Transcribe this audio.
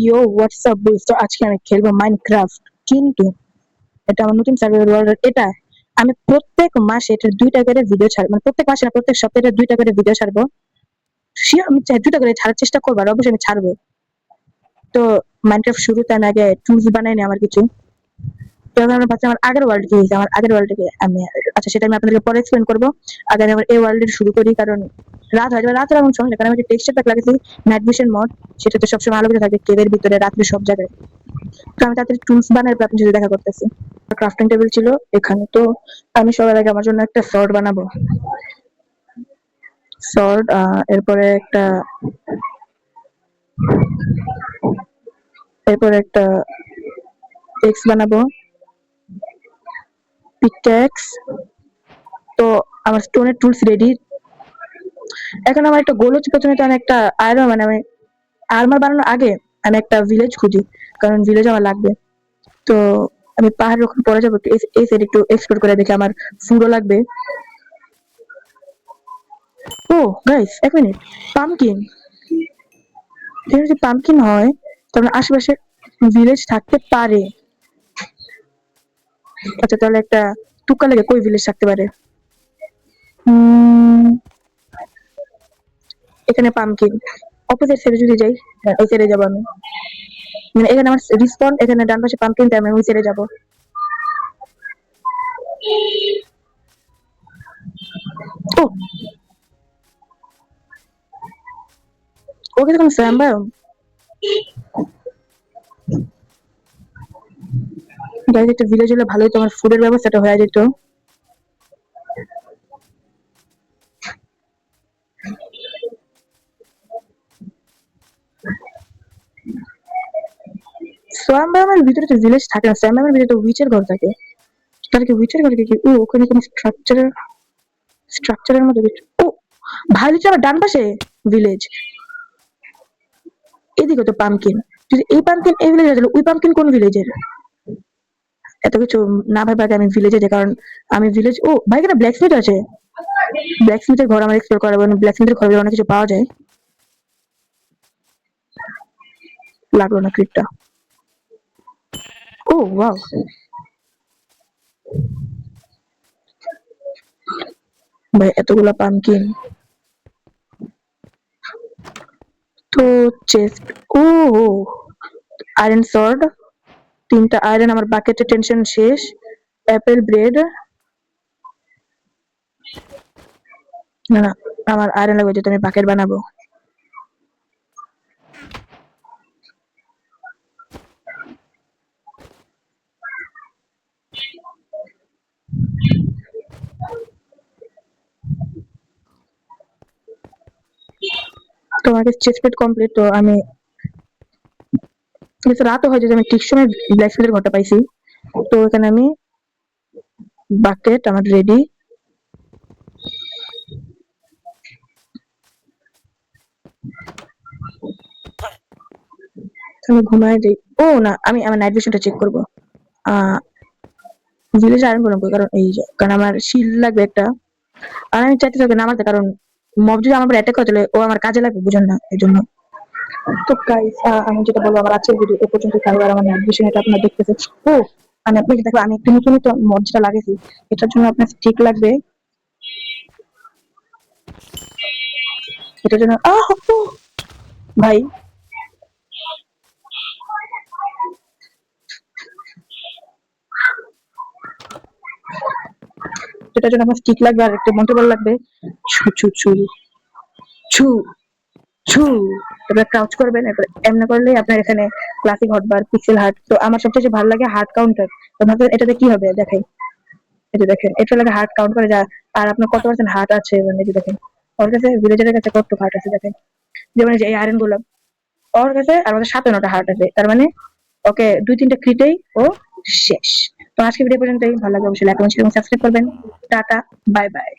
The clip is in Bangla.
ইয়ো হোয়াটসঅ্যাপ বইস, তো আজকে আমি খেলবো মাইনক্রাফট। কিন্তু এটা আমার নতুন সার্ভাইভাল ওয়ার্ল্ড। এটা আমি প্রত্যেক মাসে এটা 2টা করে ভিডিও ছাড়বো, মানে প্রত্যেক মাসে না, প্রত্যেক সপ্তাহে 2টা করে ভিডিও ছাড়বো। শিওর আমি 2টা করে ছাড়ার চেষ্টা করবো, আর অবশ্যই আমি ছাড়বো। তো মাইনক্রাফট শুরুতে আমি আগে টুলস বানাইনি আমার কিছু। তো আমরা ভাবছি আমার আগের ওয়ার্ল্ড কি হয়েছে, আমার আগের ওয়ার্ল্ডে আমি, আচ্ছা সেটা আমি আপনাদেরকে পরে এক্সপ্লেন করবো। আগে আমি আমার এই ওয়ার্ল্ডের শুরু করি, কারণ রাত হয় যাবে, রাত হলে এমন সমস্যা, কারণ আমি একটা টেক্সচার প্যাক লাগাইছি নাইট ভিশন মড, সেটা তো সবসময় আলোকিত থাকে কেভের ভিতরে রাত্রে সব জায়গায়। তো আমি তাড়াতাড়ি টুলস বানাই, আপনি যদি দেখা করতেছি। ক্রাফটিং টেবিল ছিল এখানে, তো আমি সবার আগে আমার জন্য একটা সর্ড বানাবো। সর্ড, এরপরে একটা এক্স বানাবো, পিকট্যাক্স। তো আমার স্টোনের টুলস রেডি। এখন আমার একটা গোল হচ্ছে, প্রথমে তো আমি একটা আয়রন, মানে আমি আর্মার বানানোর আগে আমি একটা ভিলেজ খুঁজি, কারণ ভিলেজ আমার লাগবে। তো আমি পাহাড়ের ওখানে পরে যাবো, এই সাইড একটু এক্সপ্লোর করে দেখি, আমার ফুডও লাগবে। ও গাইস, এক মিনিট, পামকিন, যদি পামকিন হয় তাহলে আশেপাশে ভিলেজ থাকতে পারে। আচ্ছা তাহলে একটা টুকা লেগে কই ভিলেজ থাকতে পারে। এখানে পামকিন, অপোজিট সাইডে যদি যাই, হ্যাঁ ওই সাইডে যাবো আমি, মানে এখানে আমার রিসপন, এখানে ডান পাশে পামকিন, তাই আমি ওই সাইডে যাবো। ও ওকে, তখন স্যাম্বায়ম গাইজ, একটা ভিলেজ হলে ভালোই, তোমার ফুডের ব্যবস্থাটা হয়ে যেত। সোয়াম্বামের ভিতরে তো ভিলেজ থাকে না, সোয়াম্বামের ভিতরে তো উইচের ঘর থাকে। তাহলে কি উইচের ঘরে কি ওখানে কোনো স্ট্রাকচারের মধ্যে কিছু? ও ভাই, আমার ডান পাশে ভিলেজ, এদিকে তো পামকিন। যদি এই পামকিন এই ভিলেজে, তাহলে ওই পামকিন কোন ভিলেজের? এত কিছু না ভাই, আগে আমি ভিলেজে যাই, কারণ আমি ভিলেজ। ও ভাই, এখানে ব্ল্যাক স্মিথ আছে, ব্ল্যাক স্মিথের ঘর আমার এক্সপ্লোর করাবো, ব্ল্যাক স্মিথের ঘরে অনেক কিছু পাওয়া যায়। লাগলো না ক্রিপটা। ও ওয়াও, ভাই এতগুলা পামকিন। তো চেস্ট, ও আয়রন সর্ড, 3টা আয়রন, আমার বাকেটের টেনশন শেষ। অ্যাপেল ব্রেড, না না, আমার আয়রন লাগবে, যেটা আমি বাকেট বানাবো। তোমাকে চেস্ট প্লেট কমপ্লিট। তো আমি রাতও হয়েছে যে আমি ঠিক সময় ব্ল্যাক স্মিথের ঘরটা পাইছি। তো এখানে আমি বাকেট আমার রেডি। আমি ঘুমাই দিই। ও না, আমি আমার নাইট ভিশনটা চেক করবো। ভিলেজে আয়রন করবো, কারণ এই যে, কারণ আমার শিল্ড লাগবে একটা, আর আমি চাইতে থাকি নামাতে, কারণ মব যদি আমার অ্যাটাক করে তাহলে ও আমার কাজে লাগবে, বুঝেন না, এই জন্য। তো গাইস, আমি যেটা বলবো, আমার আজকের ভিডিও এ পর্যন্ত থাকবে, আর আমার নাইট ভিশন এটা আপনারা দেখতেছেন। ও আমি আপনাকে দেখো, আমি একটু নতুন নতুন মড যেটা লাগাইছি, এটার জন্য আপনার স্টিক লাগবে। এটার জন্য ভাই, এটার জন্য আপনার স্টিক লাগবে, আর একটা মন্ত্রবল লাগবে। ছু ছু ছু ছু ছু, তারপরে ক্রাউচ করবেন, এরপরে এমনি করলে আপনার এখানে ক্লাসিক হটবার, পিক্সেল হার্ট। তো আমার সবচেয়ে ভালো লাগে হার্ট কাউন্টার। তো ভাবছেন এটাতে কি হবে, দেখাই। এটা দেখেন, এটা লাগে হার্ট কাউন্ট করে, যা আর আপনার কত পার্সেন্ট হার্ট আছে, মানে এই যে দেখেন ওর কাছে, ভিলেজারের কাছে কত হার্ট আছে দেখেন। যেমন এই যে এই আয়রন গুলো, ওর কাছে আর আমাদের 57টা হার্ট আছে, তার মানে ওকে 2-3টা ক্রিটেই ও শেষ। তো আজকে ভিডিও পর্যন্তই, ভালো লাগবে অবশ্যই লাইক কমেন্ট এবং সাবস্ক্রাইব করবেন। Tata, bye bye.